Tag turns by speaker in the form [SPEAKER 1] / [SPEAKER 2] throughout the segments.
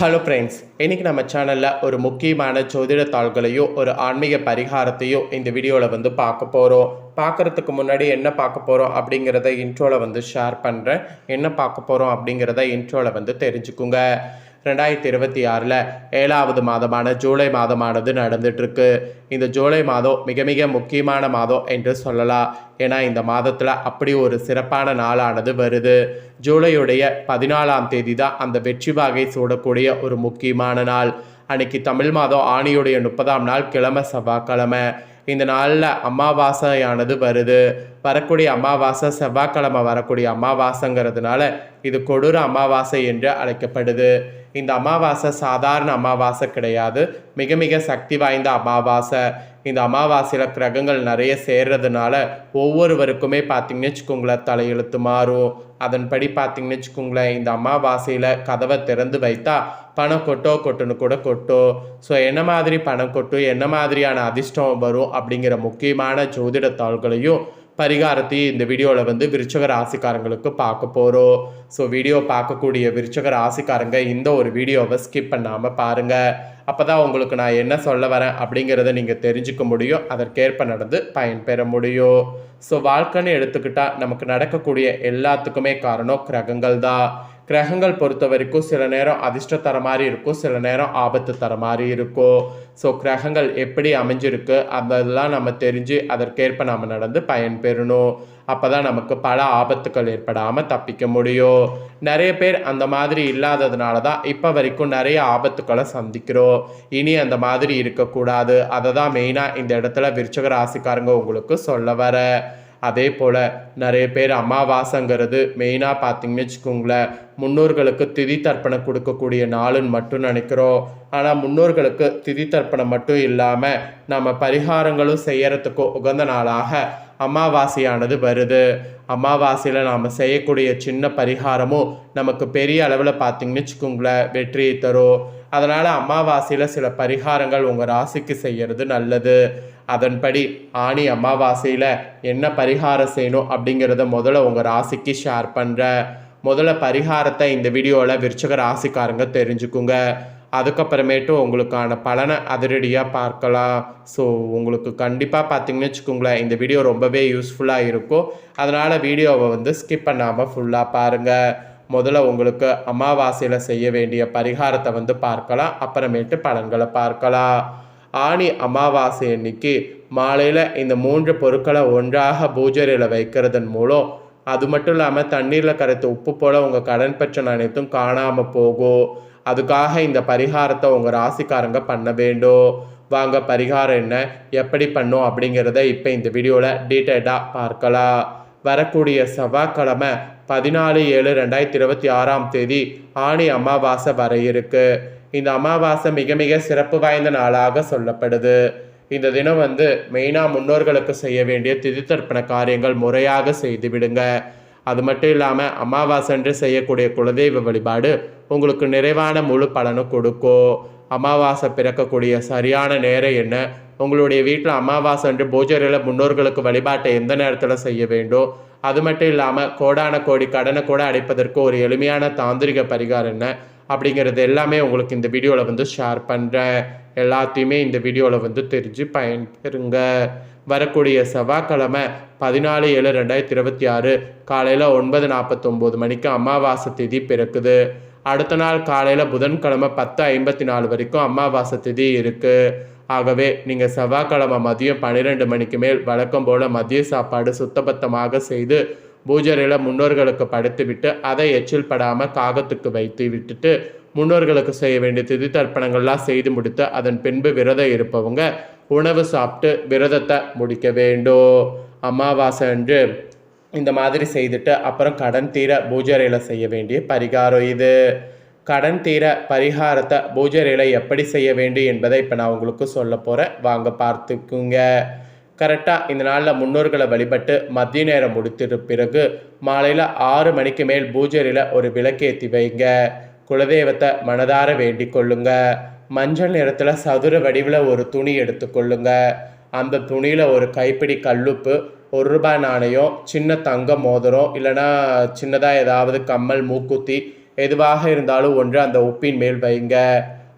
[SPEAKER 1] Hello friends, இன்றைக்கி நம்ம சேனலில் ஒரு முக்கியமான ஜோதிட தாள்களையோ ஒரு ஆன்மீக பரிகாரத்தையோ இந்த வீடியோவில் பார்க்க போகிறோம். பார்க்குறதுக்கு முன்னாடி என்ன பார்க்க போகிறோம் அப்படிங்கிறத இன்ட்ரோவில் ஷேர் பண்ணுறேன். என்ன பார்க்க போகிறோம் அப்படிங்கிறத இன்ட்ரோவில் தெரிஞ்சுக்குங்க. 2026 7வது மாதமான ஜூலை மாதமானது நடந்துகிட்ருக்கு. இந்த ஜூலை மாதம் மிக மிக முக்கியமான மாதம் என்று சொல்லலாம். ஏன்னா இந்த மாதத்தில் அப்படி ஒரு சிறப்பான நாளானது வருது. ஜூலையுடைய 14ஆம் தேதி தான் அந்த வெற்றி வாகை சூடக்கூடிய ஒரு முக்கியமான நாள். அன்னைக்கு தமிழ் மாதம் ஆணியுடைய 30ஆம் நாள் கிழமை செவ்வாய்க்கிழமை. இந்த நாளில் அமாவாசையானது வருது. வரக்கூடிய அமாவாசை செவ்வாய்க்கிழமை வரக்கூடிய அமாவாசைங்கிறதுனால இது கொடூர அமாவாசை என்று அழைக்கப்படுது. இந்த அமாவாசை சாதாரண அமாவாசை கிடையாது, மிக மிக சக்தி வாய்ந்த அமாவாசை. இந்த அமாவாசையில் கிரகங்கள் நிறைய சேர்றதுனால ஒவ்வொருவருக்குமே பார்த்திங்கன்னு வச்சுக்கோங்களேன் தலையெழுத்து மாறும். அதன்படி பார்த்திங்கன்னு வச்சுக்கோங்களேன் இந்த அமாவாசையில் கதவை திறந்து வைத்தா பணம் கொட்டுன்னு கூட கொட்டும். ஸோ என்ன மாதிரி பணம் கொட்டும், என்ன மாதிரியான அதிர்ஷ்டம் வரும் அப்படிங்கிற முக்கியமான ஜோதிட தாள்களையும் பரிகாரத்தையும் இந்த வீடியோவில் விருச்சக ராசிக்காரங்களுக்கு பார்க்க போகிறோம். ஸோ வீடியோ பார்க்கக்கூடிய விருச்சக ராசிக்காரங்க இந்த ஒரு வீடியோவை ஸ்கிப் பண்ணாமல் பாருங்கள். அப்போ தான் உங்களுக்கு நான் என்ன சொல்ல வரேன் அப்படிங்கிறத நீங்கள் தெரிஞ்சுக்க முடியும், அதற்கேற்ப நடந்து பயன்பெற முடியும். ஸோ வாழ்க்கைன்னு எடுத்துக்கிட்டால் நமக்கு நடக்கக்கூடிய எல்லாத்துக்குமே காரணம் கிரகங்கள் தான். கிரகங்கள் பொறுத்த வரைக்கும் சில நேரம் அதிர்ஷ்டம் தர மாதிரி இருக்கும், சில நேரம் ஆபத்து தர மாதிரி இருக்கும். ஸோ கிரகங்கள் எப்படி அமைஞ்சிருக்கு அதெல்லாம் நம்ம தெரிஞ்சு அதற்கேற்ப நம்ம நடந்து பயன்பெறணும். அப்போ தான் நமக்கு பல ஆபத்துக்கள் ஏற்படாமல் தப்பிக்க முடியும். நிறைய பேர் அந்த மாதிரி இல்லாததுனால தான் இப்போ வரைக்கும் நிறைய ஆபத்துக்களை சந்திக்கிறோம். இனி அந்த மாதிரி இருக்கக்கூடாது. அதை தான் மெயினாக இந்த இடத்துல விருச்சக ராசிக்காரங்க உங்களுக்கு சொல்ல வர. அதே போல் நிறைய பேர் அமாவாசைங்கிறது மெயினாக பார்த்திங்கன்னு வச்சுக்கோங்களேன் முன்னோர்களுக்கு திதி தர்ப்பணம் கொடுக்கக்கூடிய நாளுன்னு மட்டும் நினைக்கிறோம். ஆனால் முன்னோர்களுக்கு திதி தர்ப்பணம் மட்டும் இல்லாமல் நம்ம பரிகாரங்களும் செய்யறதுக்கு உகந்த நாளாக அமாவாசையானது வருது. அமாவாசையில் நாம் செய்யக்கூடிய சின்ன பரிகாரமும் நமக்கு பெரிய அளவில் பார்த்திங்கன்னு வச்சுக்கோங்களேன் வெற்றியை தரும். அதனால் அமாவாசையில் சில பரிகாரங்கள் உங்கள் ராசிக்கு செய்கிறது நல்லது. அதன்படி ஆணி அமாவாசையில் என்ன பரிகாரம் செய்யணும் அப்படிங்கிறத முதல்ல உங்கள் ராசிக்கு ஷேர் பண்ணுறேன். முதல்ல பரிகாரத்தை இந்த வீடியோவில் விருச்சக ராசிக்காரங்க தெரிஞ்சுக்குங்க. அதுக்கப்புறமேட்டு உங்களுக்கான பலனை அதிரடியாக பார்க்கலாம். ஸோ உங்களுக்கு கண்டிப்பாக பார்த்திங்கன்னு வச்சுக்கோங்களேன் இந்த வீடியோ ரொம்பவே யூஸ்ஃபுல்லாக இருக்கும். அதனால் வீடியோவை ஸ்கிப் பண்ணாமல் ஃபுல்லாக பாருங்கள். முதல்ல உங்களுக்கு அமாவாசையில் செய்ய வேண்டிய பரிகாரத்தை பார்க்கலாம், அப்புறமேட்டு பலன்களை பார்க்கலாம். ஆணி அமாவாசை அன்னைக்கு மாலையில் இந்த 3 பொருட்களை ஒன்றாக பூஜையில் வைக்கிறதன் மூலம் அது மட்டும் இல்லாமல் தண்ணீரில் கரைத்த உப்பு போல் உங்கள் கடன் பிரச்சனை அனைத்தும் காணாமல் போகும். அதுக்காக இந்த பரிகாரத்தை உங்கள் ராசிக்காரங்க பண்ண வேண்டும். வாங்க பரிகாரம் என்ன, எப்படி பண்ணும் அப்படிங்கிறத இப்போ இந்த வீடியோவில் டீட்டெயிலாக பார்க்கலாம். வரக்கூடிய செவ்வாய்க்கிழமை 14/7/2026 ஆணி அமாவாசை வர இருக்கு. இந்த அமாவாசை மிக மிக சிறப்பு வாய்ந்த நாளாக சொல்லப்படுது. இந்த தினம் மெயினாக முன்னோர்களுக்கு செய்ய வேண்டிய திதி தர்ப்பண காரியங்கள் முறையாக செய்து விடுங்க. அது மட்டும் இல்லாமல் அமாவாசை அன்று செய்யக்கூடிய குலதெய்வ வழிபாடு உங்களுக்கு நிறைவான முழு பலனும் கொடுக்கும். அமாவாசை பிறக்கக்கூடிய சரியான நேரம் என்ன, உங்களுடைய வீட்டில் அமாவாசை அன்று பூஜையில் முன்னோர்களுக்கு வழிபாட்டை எந்த நேரத்தில் செய்ய வேண்டும், அது மட்டும் இல்லாமல் கோடான கோடி கடனை கூட அடைப்பதற்கு ஒரு எளிமையான தாந்திரிக பரிகாரம் என்ன அப்படிங்கிறது எல்லாமே உங்களுக்கு இந்த வீடியோவில் ஷேர் பண்ணுறேன். எல்லாத்தையுமே இந்த வீடியோவில் தெரிஞ்சு பயன்பெறுங்க. வரக்கூடிய செவ்வாய்க்கிழமை 14/7/2026 காலையில் 9:49 மணிக்கு அமாவாசை திதி பிறக்குது. அடுத்த நாள் காலையில் புதன்கிழமை 10:54 வரைக்கும் அமாவாசை திதி இருக்குது. ஆகவே நீங்கள் செவ்வாய்க்கிழமை மதியம் 12 மணிக்கு மேல் வழக்கம் போல் மதிய சாப்பாடு சுத்தபத்தமாக செய்து பூஜையில் முன்னோர்களுக்கு படைத்து விட்டு அதை எச்சில் படாமல் காகத்துக்கு வைத்து விட்டுட்டு முன்னோர்களுக்கு செய்ய வேண்டிய திதி தர்ப்பணங்கள்லாம் செய்து முடித்து அதன் பின்பு விரதம் இருப்பவங்க உணவு சாப்பிட்டு விரதத்தை முடிக்க வேண்டும். அமாவாசை அன்று இந்த மாதிரி செய்துட்டு அப்புறம் கடன் தீர பூஜையில் செய்ய வேண்டிய பரிகாரம் இது. கடன் தீர பரிகாரத்தை பூஜையில் எப்படி செய்ய வேண்டும் என்பதை இப்போ நான் உங்களுக்கு சொல்ல போகிறேன், வாங்க பார்த்துக்குங்க. கரெக்டாக இந்த நாளில் முன்னோர்களை வழிபட்டு மதிய நேரம் முடித்த பிறகு மாலையில் 6 மணிக்கு மேல் பூஜையில் ஒரு விளக்கேற்றி வைங்க. குலதெய்வத்தை மனதார வேண்டிக் கொள்ளுங்க. மஞ்சள் நிறத்தில் சதுர வடிவில் ஒரு துணி எடுத்துக்கொள்ளுங்க. அந்த துணியில் ஒரு கைப்பிடி கல்லுப்பு, ₹1 நாணயம், சின்ன தங்க மோதிரம், இல்லைனா சின்னதாக ஏதாவது கம்மல், மூக்குத்தி எதுவாக இருந்தாலும் ஒன்று அந்த உப்பின் மேல் வைங்க.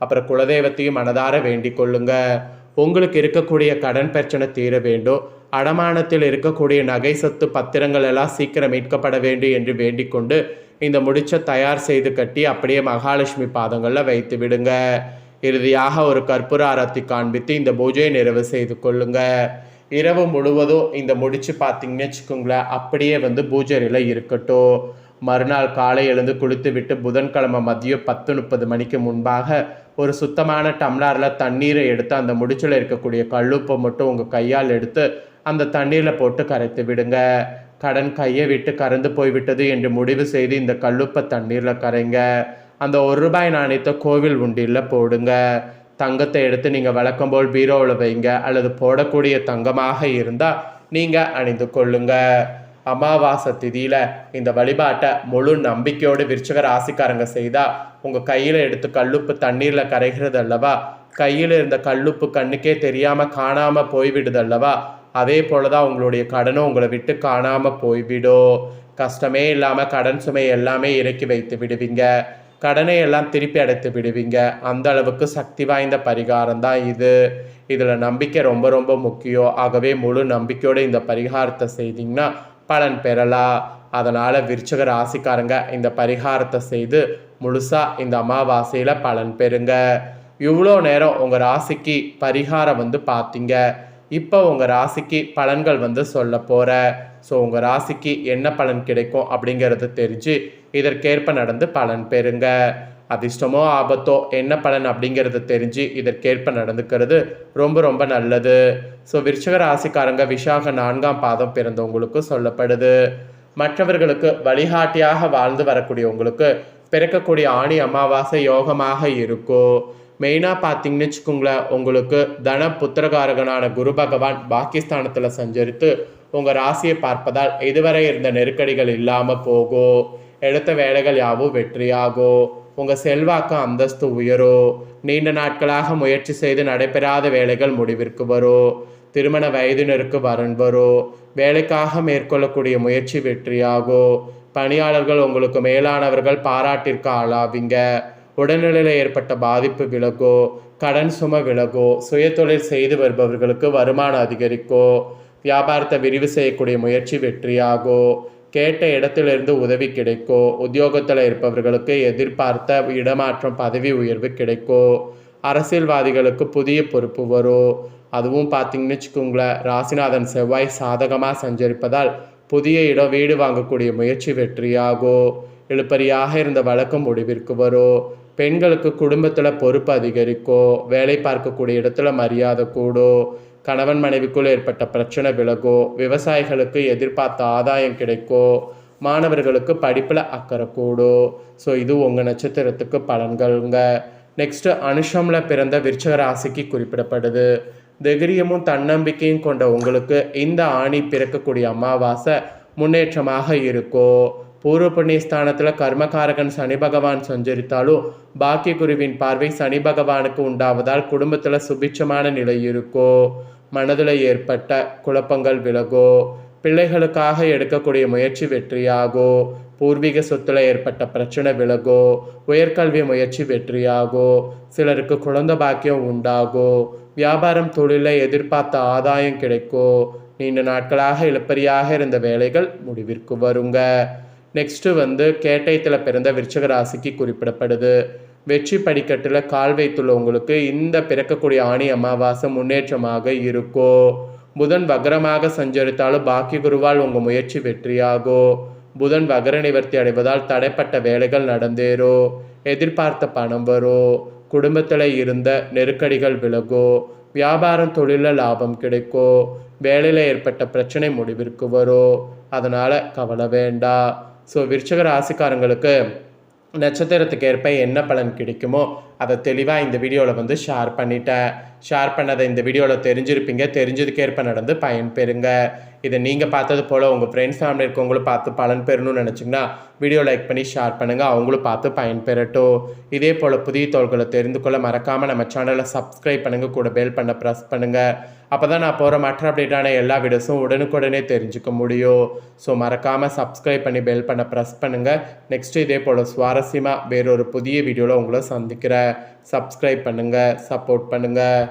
[SPEAKER 1] அப்புறம் குலதெய்வத்தையும் மனதார வேண்டிக் கொள்ளுங்க. உங்களுக்கு இருக்கக்கூடிய கடன் பிரச்சனை தீர வேண்டும், அடமானத்தில் இருக்கக்கூடிய நகை சொத்து பத்திரங்கள் எல்லாம் சீக்கிரம் மீட்கப்பட வேண்டும் என்று வேண்டிக் கொண்டு இந்த முடிச்ச தயார் செய்து கட்டி அப்படியே மகாலட்சுமி பாதங்களில் வைத்து விடுங்க. இறுதியாக ஒரு கற்பூர ஆரத்தி காண்பித்து இந்த பூஜையை நிறைவு செய்து கொள்ளுங்க. இரவு முழுவதும் இந்த முடிச்சு பார்த்தீங்கன்னு வச்சுக்கோங்களேன், அப்படியே பூஜையில் இருக்கட்டும். மறுநாள் காலை எழுந்து குளித்து விட்டு புதன்கிழமை மதியம் 10:30 மணிக்கு முன்பாக ஒரு சுத்தமான டம்ளரில் தண்ணீரை எடுத்து அந்த முடிச்சில் இருக்கக்கூடிய கல்லுப்பை மட்டும் உங்கள் கையால் எடுத்து அந்த தண்ணீரில் போட்டு கரைத்து விடுங்க. கடன் கையை விட்டு கறந்து போய்விட்டது என்று முடிவு செய்து இந்த கல்லுப்பை தண்ணீரில் கரைங்க. அந்த ₹1 நாணயத்தை கோவில் உண்டியில் போடுங்க. தங்கத்தை எடுத்து நீங்கள் வழக்கம் போல் பீரோவில் வைங்க, அல்லது போடக்கூடிய தங்கமாக இருந்தால் நீங்கள் அணிந்து கொள்ளுங்க. அமாவாசை திதியில் இந்த வழிபாட்டை முழு நம்பிக்கையோடு விருச்சிக ராசிக்காரங்க செய்தால் உங்கள் கையில் எடுத்து கல்லுப்பு தண்ணீரில் கரைகிறது அல்லவா, கையில் இருந்த கல்லுப்பு கண்ணுக்கே தெரியாமல் காணாமல் போய்விடுது அல்லவா, அதே போல தான் உங்களுடைய கடனும் உங்களை விட்டு காணாமல் போய்விடும். கஷ்டமே இல்லாமல் கடன் சுமை எல்லாமே இறக்கி வைத்து விடுவீங்க. கடனை எல்லாம் திருப்பி அடைத்து விடுவீங்க. அந்த அளவுக்கு சக்தி வாய்ந்த பரிகாரம் தான் இது. இதில் நம்பிக்கை ரொம்ப ரொம்ப முக்கியம். ஆகவே முழு நம்பிக்கையோடு இந்த பரிகாரத்தை செய்தீங்கன்னா பலன் பெறலாம். அதனால் விருச்சிக ராசிக்காரங்க இந்த பரிகாரத்தை செய்து முழுசாக இந்த அமாவாசையில் பலன் பெறுங்க. இவ்வளோ நேரம் உங்கள் ராசிக்கு பரிகாரம் பார்த்தீங்க. இப்போ உங்கள் ராசிக்கு பலன்கள் சொல்ல போகிற. ஸோ உங்கள் ராசிக்கு என்ன பலன் கிடைக்கும் அப்படிங்கிறத தெரிஞ்சு இதற்கேற்ப நடந்து பலன் பெறுங்க. அதிர்ஷ்டமோ ஆபத்தோ என்ன பலன் அப்படிங்கிறத தெரிஞ்சு இதற்கேற்ப நடந்துக்கிறது ரொம்ப ரொம்ப நல்லது. ஸோ விருச்சிக ராசிக்காரங்க விசாக 4ஆம் பாதம் பிறந்தவங்களுக்கு சொல்லப்படுது. மற்றவர்களுக்கு வழிகாட்டியாக வாழ்ந்து வரக்கூடியவங்களுக்கு பிறக்கக்கூடிய ஆணி அமாவாசை யோகமாக இருக்கும். மெயினாக பார்த்தீங்கன்னு வச்சுக்கோங்களேன், உங்களுக்கு தன புத்திரகாரகனான குரு பகவான் பாகிஸ்தானத்தில் சஞ்சரித்து உங்கள் ராசியை பார்ப்பதால் இதுவரை இருந்த நெருக்கடிகள் இல்லாமல் போகும். எடுத்த வேலைகள் யாவும் வெற்றியாகும். உங்கள் செல்வாக்கு அந்தஸ்து உயரும். நீண்ட நாட்களாக முயற்சி செய்து நடைபெறாத வேலைகள் முடிவிற்கு வரும். திருமண வயதினருக்கு வரன் வரும். வேலைக்காக மேற்கொள்ளக்கூடிய முயற்சி வெற்றியாகும். பணியாளர்கள் உங்களுக்கு மேலானவர்கள் பாராட்டிற்கு ஆளாவீங்க. உடல்நிலையில் ஏற்பட்ட பாதிப்பு விலகும். கடன் சுமை விலகும். சுயதொழில் செய்து வருபவர்களுக்கு வருமானம் அதிகரிக்கும். வியாபாரத்தை விரிவு செய்யக்கூடிய முயற்சி வெற்றியாகும். கேட்ட இடத்திலிருந்து உதவி கிடைக்கும். உத்தியோகத்தில் இருப்பவர்களுக்கு எதிர்பார்த்த இடமாற்றம் பதவி உயர்வு கிடைக்கும். அரசியல்வாதிகளுக்கு புதிய பொறுப்பு வரும். அதுவும் பார்த்தீங்கன்னு வச்சுக்கோங்களேன், ராசிநாதன் செவ்வாய் சாதகமாக சஞ்சரிப்பதால் புதிய இடம் வீடு வாங்கக்கூடிய முயற்சி வெற்றியாகும். இழுப்பறியாக இருந்த வழக்கு முடிவிற்கு வரும். பெண்களுக்கு குடும்பத்தில் பொறுப்பு அதிகரிக்கும். வேலை பார்க்கக்கூடிய இடத்துல மரியாதை கூடும். கணவன் மனைவிக்குள் ஏற்பட்ட பிரச்சனை விலகும். விவசாயிகளுக்கு எதிர்பார்த்த ஆதாயம் கிடைக்கும். மாணவர்களுக்கு படிப்பில் அக்கறை கூடும். ஸோ இது உங்கள் நட்சத்திரத்துக்கு பலன்கள்ங்க. நெக்ஸ்ட்டு அனுஷமில் பிறந்த விருச்சிக ராசிக்கு குறிப்பிடப்படுது. தைரியமும் தன்னம்பிக்கையும் கொண்ட உங்களுக்கு இந்த ஆணி பிறக்கக்கூடிய அமாவாசை முன்னேற்றமாக இருக்கும். பூர்வ புண்ணிய ஸ்தானத்தில் கர்மகாரகன் சனி பகவான் சஞ்சரித்தாலும் பாக்கிய குருவின் பார்வை சனி பகவானுக்கு உண்டாவதால் குடும்பத்தில் சுபிட்சமான நிலை இருக்கும். மனதில் ஏற்பட்ட குழப்பங்கள் விலகும். பிள்ளைகளுக்காக எடுக்கக்கூடிய முயற்சி வெற்றியாகும். பூர்வீக சொத்துல ஏற்பட்ட பிரச்சனை விலகும். உயர்கல்வி முயற்சி வெற்றியாகும். சிலருக்கு குழந்தை பாக்கியம் உண்டாகும். வியாபாரம் தொழிலில் எதிர்பார்த்த ஆதாயம் கிடைக்கும். நீண்ட நாட்களாக இழுப்பறியாக இருந்த வேலைகள் முடிவிற்கு வருங்க. நெக்ஸ்ட்டு கேட்டயத்தில் பிறந்த விருச்சிக ராசிக்கு குறிப்பிடப்படுது. வெற்றி படிக்கட்டில் கால் வைத்துள்ளவங்களுக்கு இந்த பிறக்கக்கூடிய ஆணி அமாவாசை முன்னேற்றமாக இருக்கும். புதன் வக்ரமாக சஞ்சரித்தாலும் பாக்கிய குருவால் உங்கள் முயற்சி வெற்றியாகும். புதன் வக்ர நிவர்த்தி அடைவதால் தடைப்பட்ட வேலைகள் நடந்தேறும். எதிர்பார்த்த பணம் வரும். குடும்பத்தில் இருந்த நெருக்கடிகள் விலகும். வியாபாரம் தொழிலில் லாபம் கிடைக்கும். வேலையில் ஏற்பட்ட பிரச்சனை முடிவிற்கு வரும். அதனால் கவலை வேண்டாம். ஸோ விருச்சிக ராசிக்காரங்களுக்கு நட்சத்திரத்துக்கு ஏற்ப என்ன பலன் கிடைக்குமோ அதை தெளிவாக இந்த வீடியோவில் ஷேர் பண்ணிட்டேன். ஷேர் பண்ணதை இந்த வீடியோவில் தெரிஞ்சிருப்பீங்க. தெரிஞ்சதுக்கேற்ப நடந்து பயன்பெறுங்க. இதை நீங்கள் பார்த்தது போல் உங்கள் ஃப்ரெண்ட்ஸ் ஃபேமிலி இருக்கவங்களும் பார்த்து பலன் பெறணும்னு நினச்சிங்கன்னா வீடியோ லைக் பண்ணி ஷேர் பண்ணுங்கள், அவங்களும் பார்த்து பயன்பெறட்டும். இதே போல் புதிய தகவல்களை தெரிந்து கொள்ள மறக்காமல் நம்ம சேனலை சப்ஸ்கிரைப் பண்ணுங்கள், கூட பெல் பண்ண ப்ரெஸ் பண்ணுங்கள். அப்போ தான் நான் போகிற மற்ற அப்டேட்டான எல்லா வீடியோஸும் உடனுக்குடனே தெரிஞ்சுக்க முடியும். ஸோ மறக்காமல் சப்ஸ்கிரைப் பண்ணி பெல் பண்ண ப்ரெஸ் பண்ணுங்கள். நெக்ஸ்ட்டு இதே போல் சுவாரஸ்யமாக வேறொரு புதிய வீடியோவில் உங்களை சந்திக்கிறேன். சப்ஸ்கிரைப் பண்ணுங்கள், சப்போர்ட் பண்ணுங்கள்.